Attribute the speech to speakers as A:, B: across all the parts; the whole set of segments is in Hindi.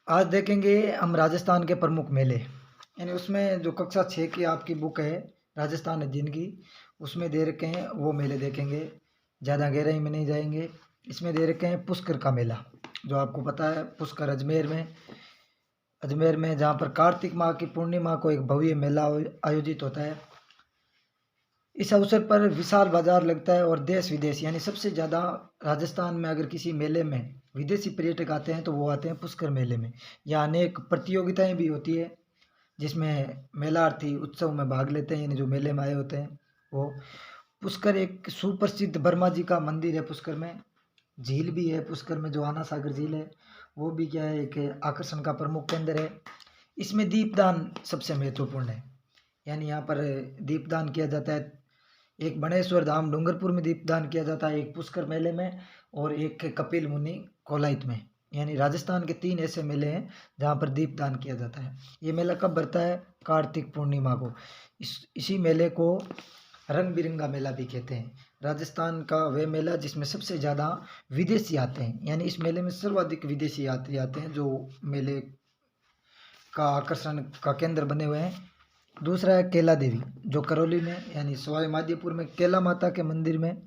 A: आज देखेंगे हम राजस्थान के प्रमुख मेले, यानी उसमें जो कक्षा 6 की आपकी बुक है राजस्थान है जिनकी, उसमें दे रखे हैं वो मेले देखेंगे। ज़्यादा गहराई में नहीं जाएंगे। इसमें दे रखे हैं पुष्कर का मेला, जो आपको पता है पुष्कर अजमेर में जहाँ पर कार्तिक माह की पूर्णिमा को एक भव्य मेला आयोजित होता है। इस अवसर पर विशाल बाजार लगता है और देश विदेश यानी सबसे ज़्यादा राजस्थान में अगर किसी मेले में विदेशी पर्यटक आते हैं तो वो आते हैं पुष्कर मेले में। यहाँ अनेक प्रतियोगिताएं भी होती है जिसमें मेलार्थी उत्सव में भाग लेते हैं, यानी जो मेले में आए होते हैं वो। पुष्कर एक सुप्रसिद्ध वर्मा जी का मंदिर है। पुष्कर में झील भी है, पुष्कर में जो आना सागर झील है वो भी क्या है, एक आकर्षण का प्रमुख केंद्र है। इसमें दीपदान सबसे महत्वपूर्ण है, यानी यहाँ पर दीपदान किया जाता है। एक बनेश्वर धाम डूंगरपुर में दीपदान किया जाता है, एक पुष्कर मेले में और एक कपिल मुनि कोलायत में। यानी राजस्थान के 3 ऐसे मेले हैं जहाँ पर दीपदान किया जाता है। ये मेला कब भरता है? कार्तिक पूर्णिमा को। इसी मेले को रंग बिरंगा मेला भी कहते हैं। राजस्थान का वह मेला जिसमें सबसे ज़्यादा विदेशी आते हैं, यानी इस मेले में सर्वाधिक विदेशी यात्री आते हैं जो मेले का आकर्षण का केंद्र बने हुए हैं। दूसरा है केला देवी, जो करौली में यानी सवाई माधोपुर में केला माता के मंदिर में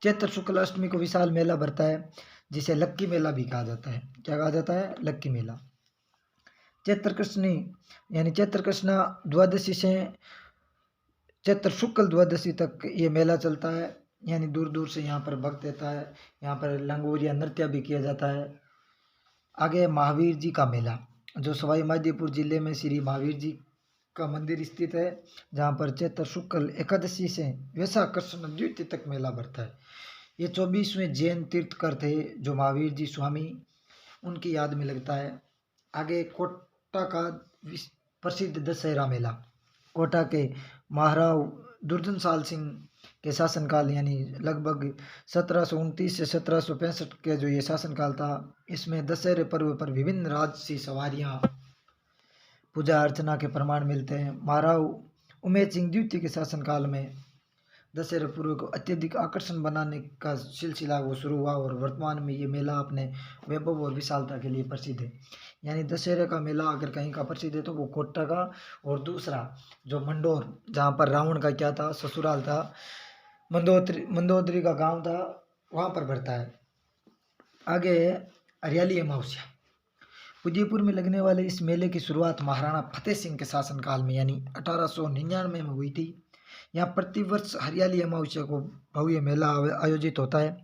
A: चैत्र शुक्ल अष्टमी को विशाल मेला भरता है, जिसे लक्की मेला भी कहा जाता है। क्या कहा जाता है? लक्की मेला। चैत्र कृष्णी यानी चैत्र कृष्णा द्वादशी से चैत्र शुक्ल द्वादशी तक ये मेला चलता है, यानी दूर दूर से यहाँ पर भक्त आता है। यहाँ पर लंगोरिया नृत्य भी किया जाता है। आगे महावीर जी का मेला, जो सवाई माधोपुर जिले में श्री महावीर जी का मंदिर स्थित है, जहाँ पर चैत्र शुक्ल एकादशी से वैशाख कृष्ण द्वितीय तक मेला भरता है। ये 24वें जैन तीर्थकर थे जो महावीर जी स्वामी, उनकी याद में लगता है। आगे कोटा का प्रसिद्ध दशहरा मेला, कोटा के महाराव दुर्जन साल सिंह के शासनकाल यानी लगभग 1729 से 1765 के जो ये शासनकाल था, इसमें दशहरे पर्व पर विभिन्न राजसी सवारियां पूजा अर्चना के प्रमाण मिलते हैं। महाराव उमेद सिंह द्वितीय के शासनकाल में दशहरा पूर्व को अत्यधिक आकर्षण बनाने का सिलसिला वो शुरू हुआ और वर्तमान में ये मेला अपने वैभव और विशालता के लिए प्रसिद्ध है। यानी दशहरे का मेला अगर कहीं का प्रसिद्ध है तो वो कोटा का, और दूसरा जो मंडोर, जहाँ पर रावण का क्या था, ससुराल था, मंदोदरी का गांव था, वहाँ पर भरता है। आगे हरियाली अमावस्या। उदयपुर में लगने वाले इस मेले की शुरुआत महाराणा फतेह सिंह के शासनकाल में यानी 1899 में हुई थी। यहाँ प्रतिवर्ष हरियाली अमावस्या को भव्य मेला आयोजित होता है।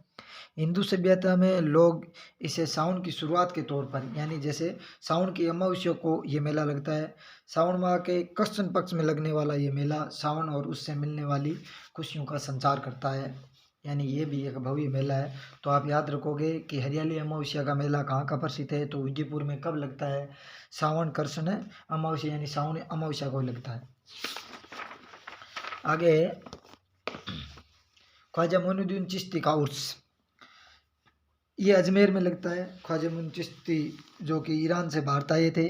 A: हिंदू सभ्यता में लोग इसे सावन की शुरुआत के तौर पर, यानी जैसे सावन की अमावस्या को ये मेला लगता है। सावन माह के कृष्ण पक्ष में लगने वाला ये मेला सावन और उससे मिलने वाली खुशियों का संचार करता है, यानी ये भी एक भव्य मेला है। तो आप याद रखोगे कि हरियाली अमावस्या का मेला कहाँ का प्रसिद्ध है, तो उदयपुर में कब लगता है? सावन कृष्ण अमावस्या यानी सावन अमावस्या को लगता है। आगे ख्वाजा मोइनुद्दीन चिश्ती का उर्स, ये अजमेर में लगता है। ख्वाजा मोइनुद्दीन चिश्ती जो कि ईरान से भारत आए थे,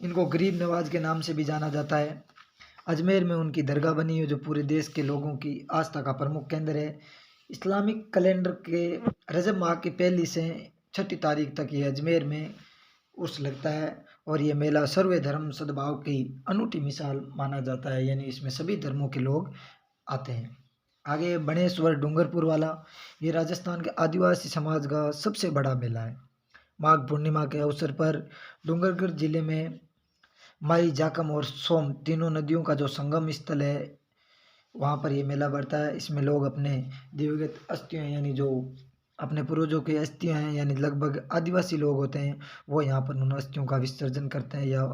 A: इनको गरीब नवाज के नाम से भी जाना जाता है। अजमेर में उनकी दरगाह बनी है जो पूरे देश के लोगों की आस्था का प्रमुख केंद्र है। इस्लामिक कैलेंडर के रजब माह की 1 से 6 तारीख तक ये अजमेर में उर्स लगता है और ये मेला सर्व धर्म सद्भाव की अनूठी मिसाल माना जाता है, यानी इसमें सभी धर्मों के लोग आते हैं। आगे बनेश्वर डूंगरपुर वाला, ये राजस्थान के आदिवासी समाज का सबसे बड़ा मेला है। माघ पूर्णिमा के अवसर पर डूंगरगढ़ जिले में माई जाकम और सोम तीनों नदियों का जो संगम स्थल है वहाँ पर ये मेला बढ़ता है। इसमें लोग अपने दिवंगत अस्थियाँ यानी जो अपने पूर्वजों की अस्थियाँ हैं, यानी लगभग आदिवासी लोग होते हैं, वो यहाँ पर उन अस्थियों का विसर्जन करते हैं या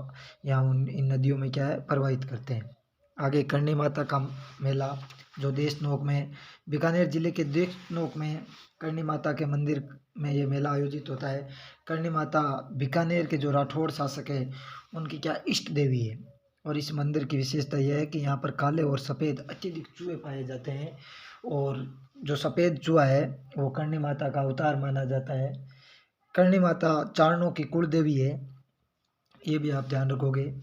A: यहाँ उन इन नदियों में क्या है प्रवाहित करते हैं। आगे करणी माता का मेला, जो देशनोक में बीकानेर जिले के देशनोक में करणी माता के मंदिर में ये मेला आयोजित होता है। करणी माता बीकानेर के जो राठौड़ शासक है उनकी क्या इष्ट देवी है, और इस मंदिर की विशेषता यह है कि यहाँ पर काले और सफ़ेद अत्यधिक चूहे पाए जाते हैं, और जो सफ़ेद चूहा है वो करणी माता का अवतार माना जाता है। करणी माता चारणों की कुल देवी है, ये भी आप ध्यान रखोगे।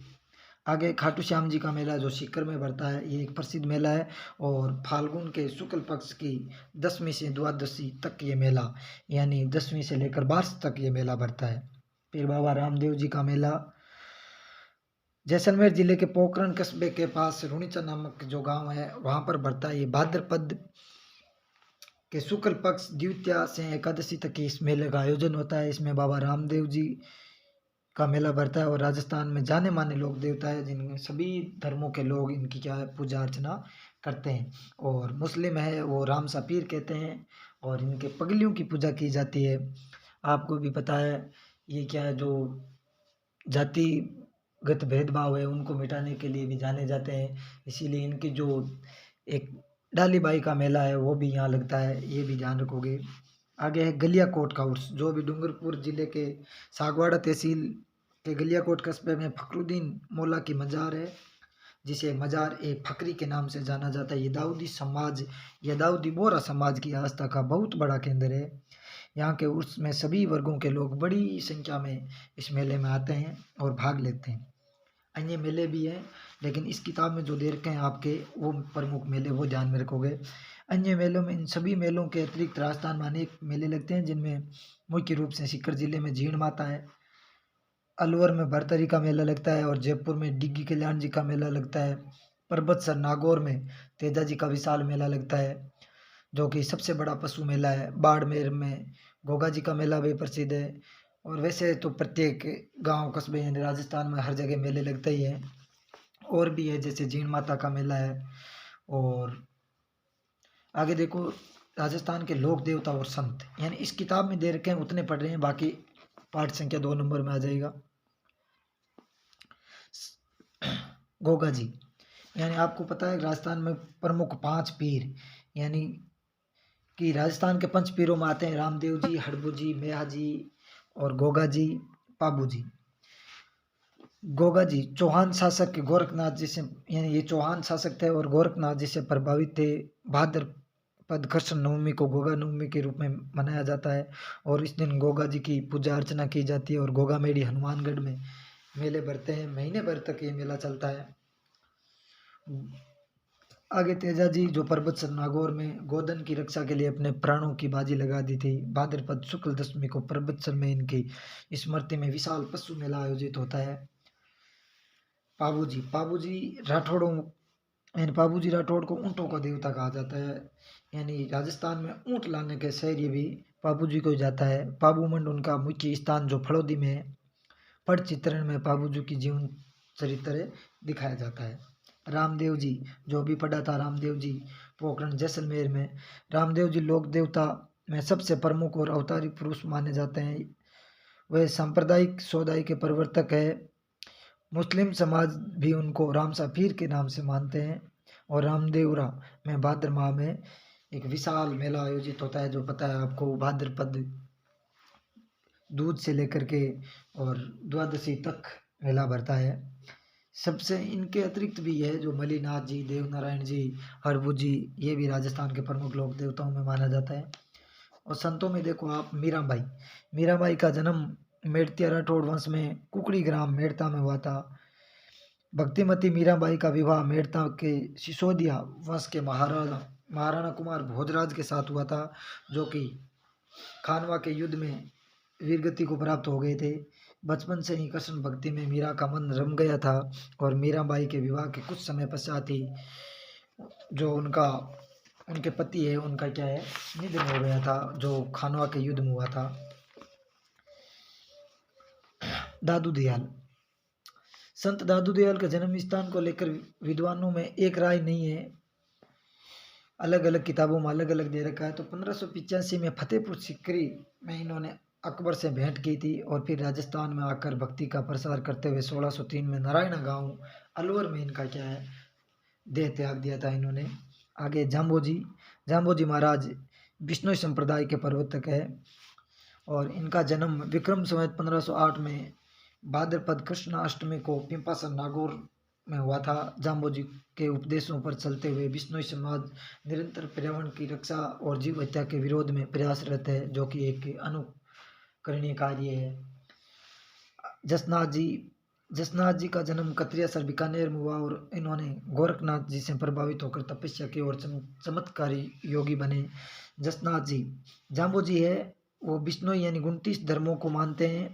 A: आगे खाटू श्याम जी का मेला जो सीकर में भरता है, ये एक प्रसिद्ध मेला है और फाल्गुन के शुक्ल पक्ष की 10वीं से द्वादशी तक ये मेला, यानी 10वीं से लेकर 12 तक ये मेला भरता है। फिर बाबा रामदेव जी का मेला जैसलमेर जिले के पोखरण कस्बे के पास रुणीचा नामक जो गांव है वहां पर बढ़ता है। ये भाद्रपद के शुक्ल पक्ष द्वितीया से एकादशी तक इस मेले का आयोजन होता है। इसमें बाबा रामदेव जी का मेला बढ़ता है और राजस्थान में जाने माने लोक देवता है जिनमें सभी धर्मों के लोग इनकी क्या है पूजा अर्चना करते हैं। और मुस्लिम है वो राम सापीर कहते हैं और इनके पगलियों की पूजा की जाती है। आपको भी पता है ये क्या है जो जातिगत भेदभाव है उनको मिटाने के लिए भी जाने जाते हैं, इसीलिए इनकी जो एक डाली बाई का मेला है वो भी यहाँ लगता है, ये भी ध्यान रखोगे। आगे है गलियाकोट का उर्स जो भी डूंगरपुर जिले के सागवाड़ा तहसील के गलियाकोट कस्बे में फखरुद्दीन मौला की मजार है, जिसे मजार ए फकरी के नाम से जाना जाता है। ये दाऊदी समाज या दाऊदी बोहरा समाज की आस्था का बहुत बड़ा केंद्र है। यहाँ के उर्स में सभी वर्गों के लोग बड़ी संख्या में इस मेले में आते हैं और भाग लेते हैं। अन्य मेले भी हैं लेकिन इस किताब में जो दे रखे हैं आपके वो प्रमुख मेले वो ध्यान में रखोगे। अन्य मेलों में इन सभी मेलों के अतिरिक्त राजस्थान में अनेक मेले लगते हैं जिनमें मुख्य रूप से सीकर जिले में जीण माता है, अलवर में भरतरी का मेला लगता है और जयपुर में डिग्गी कल्याण जी का मेला लगता है। परबतसर नागौर में तेजा जी का विशाल मेला लगता है जो कि सबसे बड़ा पशु मेला है। बाड़मेर में गोगा जी का मेला भी प्रसिद्ध है। और वैसे तो प्रत्येक गांव कस्बे यानी राजस्थान में हर जगह मेले लगते ही हैं। और भी है जैसे जीण माता का मेला है। और आगे देखो राजस्थान के लोक देवता और संत यानी इस किताब में दे रखे हैं उतने पढ़ रहे हैं, बाकी पाठ संख्या 2 नंबर में आ जाएगा। गोगा जी यानी आपको पता है राजस्थान में प्रमुख 5 पीर यानी कि राजस्थान के 5 पीरों में आते हैं रामदेव जी, हड़बू जी, मेहा जी और गोगा जी, पाबू जी। गोगा जी चौहान शासक के गोरखनाथ जी से यानी ये चौहान शासक थे और गोरखनाथ जी से प्रभावित थे। भाद्रपद कृष्ण नवमी को गोगा नवमी के रूप में मनाया जाता है और इस दिन गोगा जी की पूजा अर्चना की जाती है और गोगा मेड़ी हनुमानगढ़ में मेले भरते हैं। महीने भर तक ये मेला चलता है। आगे तेजा जी जो परबतसर नागौर में गोधन की रक्षा के लिए अपने प्राणों की बाजी लगा दी थी। भाद्रपद शुक्ल दशमी को परबतसर में इनकी स्मृति में विशाल पशु मेला आयोजित होता है। पाबूजी राठौड़ों यानी पाबूजी राठौड़ को ऊँटों का देवता कहा जाता है। यानी राजस्थान में ऊँट लाने के श्रेय भी पाबूजी को जाता है। पाबू मंड उनका मुख्य स्थान जो फड़ौदी में है। पट चित्रण में पाबूजी की जीवन चरित्र दिखाया जाता है। रामदेव जी जो भी पढ़ा था रामदेव जी पोखरण जैसलमेर में। रामदेव जी लोक देवता में सबसे प्रमुख और अवतारी पुरुष माने जाते हैं। वह सांप्रदायिक सौदाई के प्रवर्तक है। मुस्लिम समाज भी उनको राम साफीर के नाम से मानते हैं। और रामदेवरा में भाद्र माह में एक विशाल मेला आयोजित होता है जो पता है आपको भाद्रपद दूध से लेकर के और द्वादशी तक मेला भरता है। सबसे इनके अतिरिक्त भी है जो मलिनाथ जी, देवनारायण जी, हरबू जी ये भी राजस्थान के प्रमुख लोक देवताओं में माना जाता है। और संतों में देखो आप मीराबाई का जन्म मेड़तिया राठौड़ वंश में कुकड़ी ग्राम मेड़ता में हुआ था। भक्तिमती मीराबाई का विवाह मेड़ता के सिसोदिया वंश के महाराणा कुमार भोजराज के साथ हुआ था जो कि खानवा के युद्ध में वीरगति को प्राप्त हो गए थे। बचपन से ही कृष्ण भक्ति में मीरा का मन रम गया था और मीराबाई के विवाह के कुछ समय पश्चात ही जो उनके पति है उनका क्या है निधन हो गया था जो खानवा के युद्ध में हुआ था। दादू दयाल संत दादू दयाल के जन्म स्थान को लेकर विद्वानों में एक राय नहीं है, अलग अलग किताबों में अलग अलग दे रखा है। तो 1585 में फतेहपुर सीकरी में इन्होंने अकबर से भेंट की थी और फिर राजस्थान में आकर भक्ति का प्रसार करते हुए 1603 में नारायणा गांव अलवर में इनका क्या है देह त्याग दिया था इन्होंने। आगे जाम्बोजी महाराज बिश्नोई संप्रदाय के प्रवर्तक है और इनका जन्म विक्रम संवत 1508 में भाद्रपद कृष्ण अष्टमी को पिंपासन नागौर में हुआ था। जाम्बोजी के उपदेशों पर चलते हुए बिश्नोई समाज निरंतर पर्यावरण की रक्षा और जीव हत्या के विरोध में प्रयासरत है जो कि एक अनुकरणीय कार्य है। जसनाथ जी का जन्म कतरियासर बीकानेर में हुआ और इन्होंने गोरखनाथ जी से प्रभावित होकर तपस्या की और चमत्कारी योगी बने। जसनाथ जी जाम्बोजी है वो बिश्नोई यानी 29 धर्मों को मानते हैं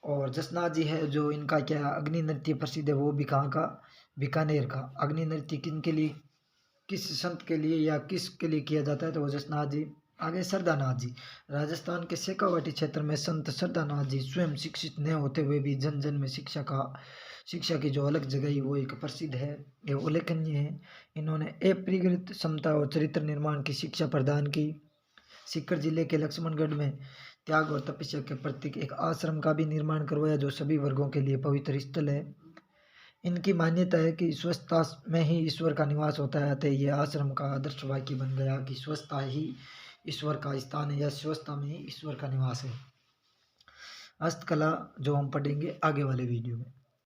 A: और जसनाथ जी है जो इनका क्या अग्नि नृत्य प्रसिद्ध है, वो भी कहाँ का, बीकानेर का। अग्नि नृत्य किन के लिए, किस संत के लिए या किस के लिए किया जाता है, तो वो जसनाथ जी। आगे सरदानाथ जी, राजस्थान के शेखावाटी क्षेत्र में संत सरदानाथ जी स्वयं शिक्षित न होते हुए भी जन जन में शिक्षा की जो अलग जगह वो एक प्रसिद्ध है, ये उल्लेखनीय है। इन्होंने अपरिग्रहित समता और चरित्र निर्माण की शिक्षा प्रदान की। सीकर जिले के लक्ष्मणगढ़ में त्याग और तपस्या के प्रतीक एक आश्रम का भी निर्माण करवाया जो सभी वर्गों के लिए पवित्र स्थल है। इनकी मान्यता है कि स्वस्थता में ही ईश्वर का निवास होता है, अतः ये आश्रम का आदर्श वाक्य बन गया कि स्वस्थता ही ईश्वर का स्थान है या स्वस्थता में ही ईश्वर का निवास है। हस्तकला जो हम पढ़ेंगे आगे वाले वीडियो में।